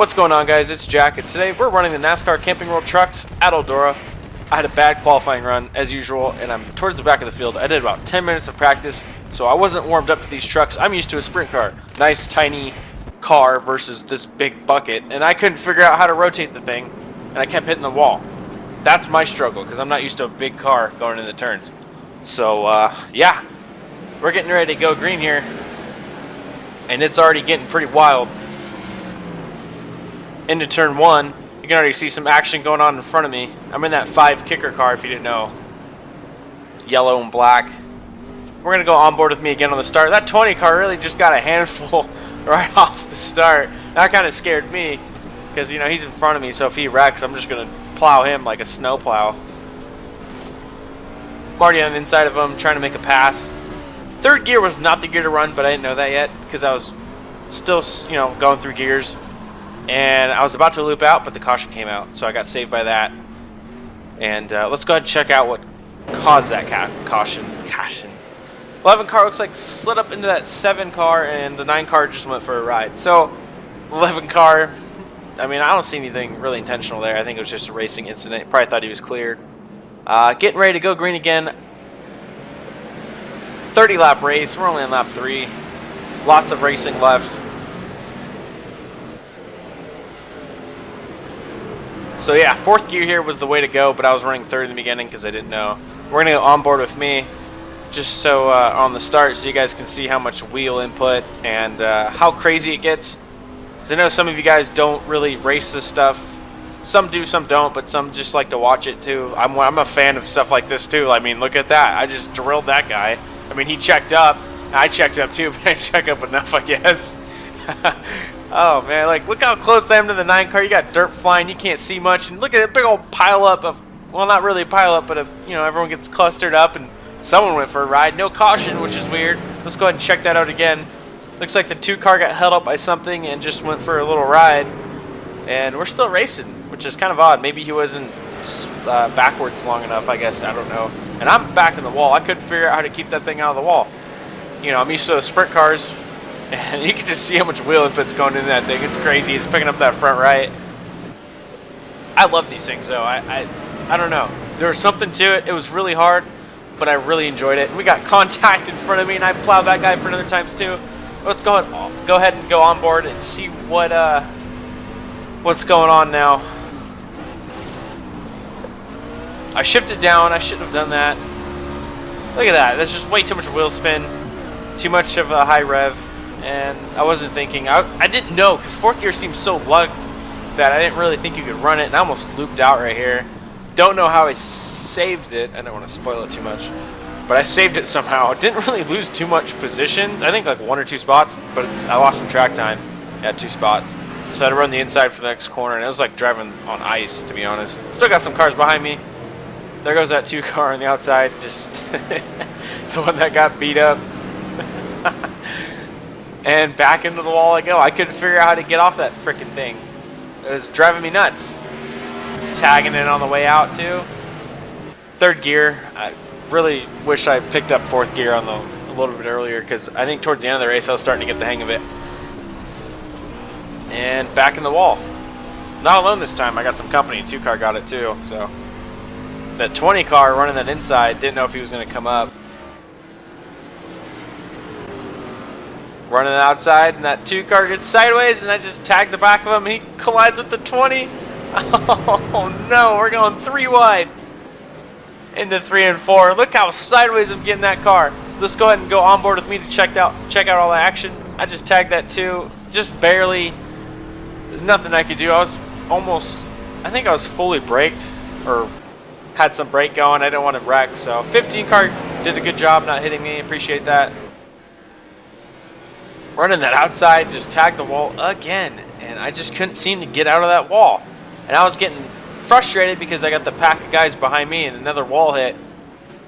What's going on, guys? It's Jack, and today we're running the NASCAR Camping World Trucks at Eldora. I had a bad qualifying run, as usual, and I'm towards the back of the field. I did about 10 minutes of practice, so I wasn't warmed up to these trucks. I'm used to a sprint car. Nice, tiny car versus this big bucket, and I couldn't figure out how to rotate the thing, and I kept hitting the wall. That's my struggle, because I'm not used to a big car going into turns. So, yeah, we're getting ready to go green here, and it's already getting pretty wild. Into turn one, you can already see some action going on in front of me. I'm in that 5 kicker car, if you didn't know. Yellow and black. We're going to go on board with me again on the start. That 20 car really just got a handful right off the start. That kind of scared me because, you know, he's in front of me, so if he wrecks, I'm just going to plow him like a snow plow. I'm already on the inside of him, trying to make a pass. Third gear was not the gear to run, but I didn't know that yet because I was still, you know, going through gears. And I was about to loop out, but the caution came out, so I got saved by that. And let's go ahead and check out what caused that caution. 11 car looks like slid up into that 7 car, and the 9 car just went for a ride. So 11 car, I mean, I don't see anything really intentional there. I think it was just a racing incident. Probably thought he was cleared. Getting ready to go green again. 30 lap race. We're only on lap 3. Lots of racing left. So yeah, 4th gear here was the way to go, but I was running 3rd in the beginning because I didn't know. We're going to go on board with me just so on the start so you guys can see how much wheel input and how crazy it gets. Because I know some of you guys don't really race this stuff. Some do, some don't, but some just like to watch it too. I'm a fan of stuff like this too. I mean, look at that. I just drilled that guy. I mean, he checked up. I checked up too, but I didn't check up enough, I guess. Oh man, like look how close I am to the 9 car. You got dirt flying, you can't see much, and look at that big old pile up of, well, not really a pile up, but you know, everyone gets clustered up, and someone went for a ride. No caution, which is weird. Let's go ahead and check that out again. Looks like the 2 car got held up by something and just went for a little ride, and we're still racing, which is kind of odd. Maybe he wasn't backwards long enough, I guess. I don't know. And I'm back in the wall. I couldn't figure out how to keep that thing out of the wall. You know, I'm used to sprint cars. And you can just see how much wheel input's going into that thing. It's crazy. It's picking up that front right. I love these things, though. I don't know. There was something to it. It was really hard, but I really enjoyed it. We got contact in front of me, and I plowed that guy for another times, too. Let's go ahead and go on board and see what's going on now. I shifted down. I shouldn't have done that. Look at that. There's just way too much wheel spin. Too much of a high rev. And I wasn't thinking, I didn't know, because 4th gear seems so lugged that I didn't really think you could run it, and I almost looped out right here. Don't know how I saved it. I don't want to spoil it too much, but I saved it somehow. Didn't really lose too much positions. I think like 1 or 2 spots, but I lost some track time at 2 spots. So I had to run the inside for the next corner, and it was like driving on ice, to be honest. Still got some cars behind me. There goes that 2 car on the outside, just the one that got beat up. And back into the wall I go. I couldn't figure out how to get off that freaking thing. It was driving me nuts. Tagging it on the way out too. 3rd gear. I really wish I picked up 4th gear on a little bit earlier, because I think towards the end of the race I was starting to get the hang of it. And back in the wall. Not alone this time. I got some company. 2 car got it too. So that 20 car running that inside, didn't know if he was going to come up. Running outside, and that 2 car gets sideways, and I just tagged the back of him. He collides with the 20. Oh no, we're going 3 wide into 3 and 4. Look how sideways I'm getting that car. Let's go ahead and go on board with me to check out all the action. I just tagged that 2, just barely. There's nothing I could do. I was almost, I think I was fully braked, or had some brake going. I didn't want to wreck, so 15 car did a good job not hitting me. Appreciate that. Running that outside, just tagged the wall again, and I just couldn't seem to get out of that wall. And I was getting frustrated because I got the pack of guys behind me, and another wall hit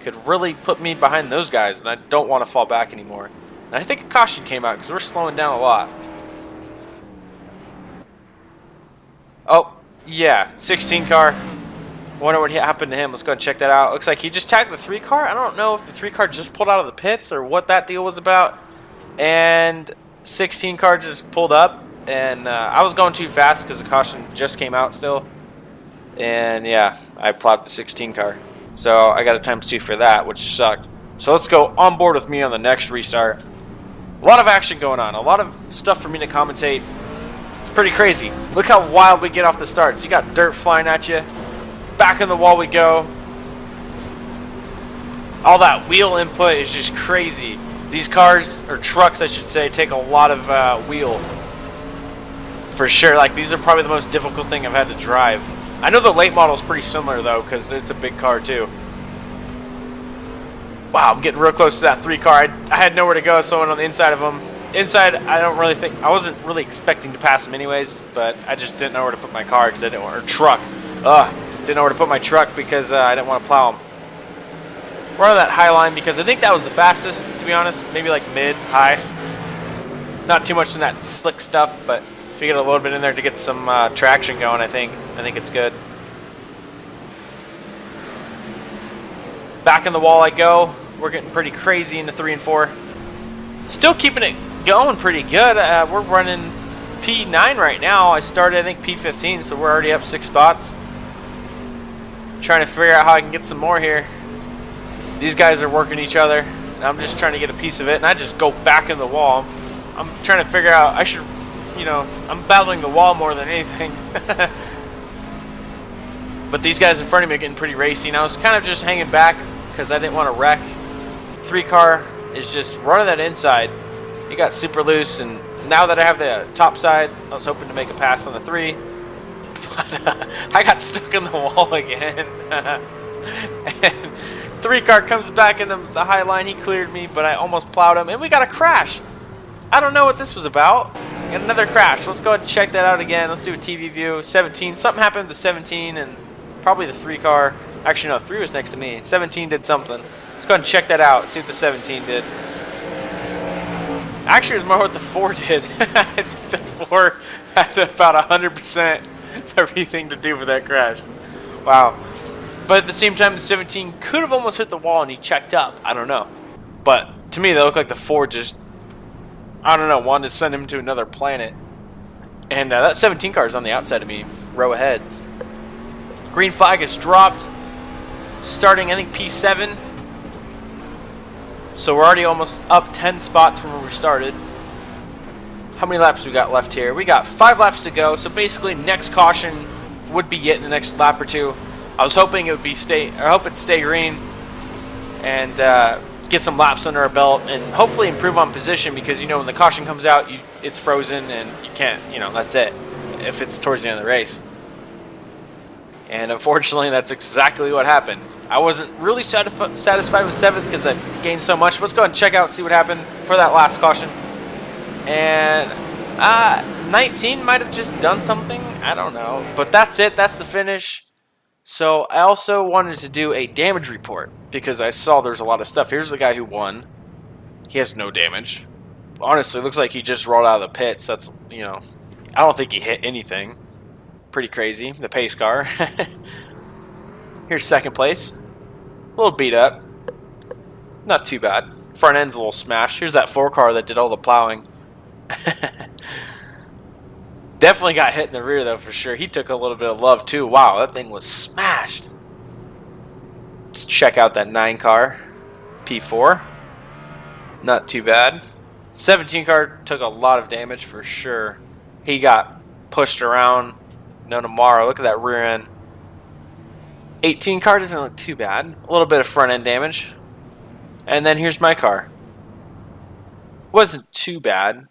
could really put me behind those guys, and I don't want to fall back anymore. And I think a caution came out because we're slowing down a lot. Oh, yeah, 16 car. Wonder what happened to him. Let's go and check that out. Looks like he just tagged the 3 car. I don't know if the 3 car just pulled out of the pits or what that deal was about. And 16 car just pulled up. and I was going too fast because the caution just came out still. And yeah, I plowed the 16 car. So I got a ×2 for that, which sucked. So let's go on board with me on the next restart. A lot of action going on, a lot of stuff for me to commentate. It's pretty crazy. Look how wild we get off the starts. You got dirt flying at you. Back in the wall we go. All that wheel input is just crazy. These cars, or trucks I should say, take a lot of wheel. For sure, like these are probably the most difficult thing I've had to drive. I know the late model is pretty similar though, because it's a big car too. Wow, I'm getting real close to that 3 car. I had nowhere to go, so I went on the inside of them. Inside, I wasn't really expecting to pass them anyways, but I just didn't know where to put my car because I didn't want, or truck. Didn't know where to put my truck because I didn't want to plow them. We're on that high line because I think that was the fastest, to be honest. Maybe like mid, high. Not too much in that slick stuff, but we get a little bit in there to get some traction going, I think. I think it's good. Back in the wall I go. We're getting pretty crazy in the 3 and 4. Still keeping it going pretty good. We're running P9 right now. I started, I think, P15, so we're already up 6 spots. Trying to figure out how I can get some more here. These guys are working each other, and I'm just trying to get a piece of it, and I just go back in the wall. I'm trying to figure out, I should, you know, I'm battling the wall more than anything. But these guys in front of me are getting pretty racy, and I was kind of just hanging back because I didn't want to wreck. 3 car is just running that inside. He got super loose, and now that I have the top side, I was hoping to make a pass on the 3. But I got stuck in the wall again. And 3 car comes back in the high line. He cleared me, but I almost plowed him, and we got a crash. I don't know what this was about. Got another crash. Let's go ahead and check that out again. Let's do a TV view. 17. Something happened to 17, and probably the 3 car. Actually, no, 3 was next to me. 17 did something. Let's go ahead and check that out. See what the 17 did. Actually, it was more what the 4 did. I think the 4 had about 100% everything to do with that crash. Wow. But at the same time, the 17 could have almost hit the wall and he checked up. I don't know. But to me, they look like the 4 just, I don't know, wanted to send him to another planet. And that 17 car is on the outside of me, row ahead. Green flag is dropped. Starting, I think, P7. So we're already almost up 10 spots from where we started. How many laps we got left here? We got 5 laps to go. So basically, next caution would be it in the next lap or 2. I was hoping it would be stay green and get some laps under our belt and hopefully improve on position because, you know, when the caution comes out, it's frozen and you can't, you know, that's it if it's towards the end of the race. And unfortunately, that's exactly what happened. I wasn't really satisfied with 7th because I gained so much. Let's go ahead and check out, see what happened for that last caution. And 19 might have just done something. I don't know. But that's it. That's the finish. So I also wanted to do a damage report because I saw there's a lot of stuff. Here's the guy who won. He has no damage. Honestly, it looks like he just rolled out of the pits. That's, you know, I don't think he hit anything. Pretty crazy. The pace car. Here's 2nd place. A little beat up. Not too bad. Front end's a little smashed. Here's that 4 car that did all the plowing. Definitely got hit in the rear though for sure. He took a little bit of love too. Wow, that thing was smashed. Let's check out that 9 car. P4. Not too bad. 17 car took a lot of damage for sure. He got pushed around. No tomorrow. Look at that rear end. 18 car doesn't look too bad. A little bit of front end damage. And then here's my car. Wasn't too bad.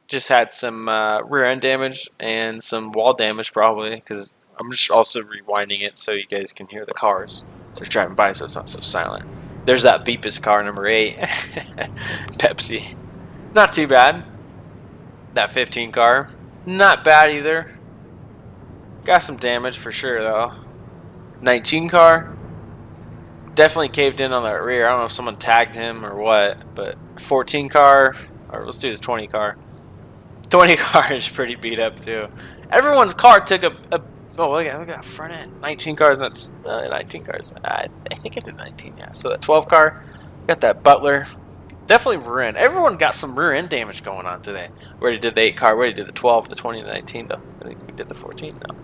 Just had some rear end damage and some wall damage probably because I'm just also rewinding it so you guys can hear the cars. So they're driving by so it's not so silent. There's that Beepus car number 8. Pepsi. Not too bad. That 15 car. Not bad either. Got some damage for sure though. 19 car. Definitely caved in on that rear. I don't know if someone tagged him or what, but 14 car, or let's do the 20 car. 20 car is pretty beat up too. Everyone's car took a oh, look at that front end. 19 cars, that's 19 cars. I think it did 19, yeah. So that 12 car, got that Butler. Definitely rear end. Everyone got some rear end damage going on today. We already did the 8 car. We already did the 12, the 20, the 19, though. I think we did the 14 now.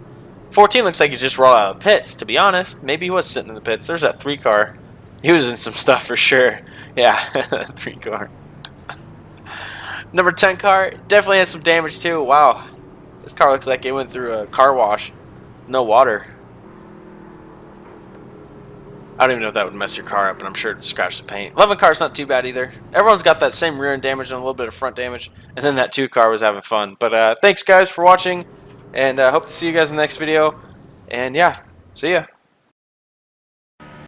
14 looks like he just rolled out of the pits, to be honest. Maybe he was sitting in the pits. There's that 3 car. He was in some stuff for sure. Yeah, 3 car. Number 10 car definitely has some damage too. Wow. This car looks like it went through a car wash. No water. I don't even know if that would mess your car up, but I'm sure it'd scratch the paint. 11 car's not too bad either. Everyone's got that same rear end damage and a little bit of front damage. And then that 2 car was having fun. But thanks guys for watching. And hope to see you guys in the next video. And yeah, see ya.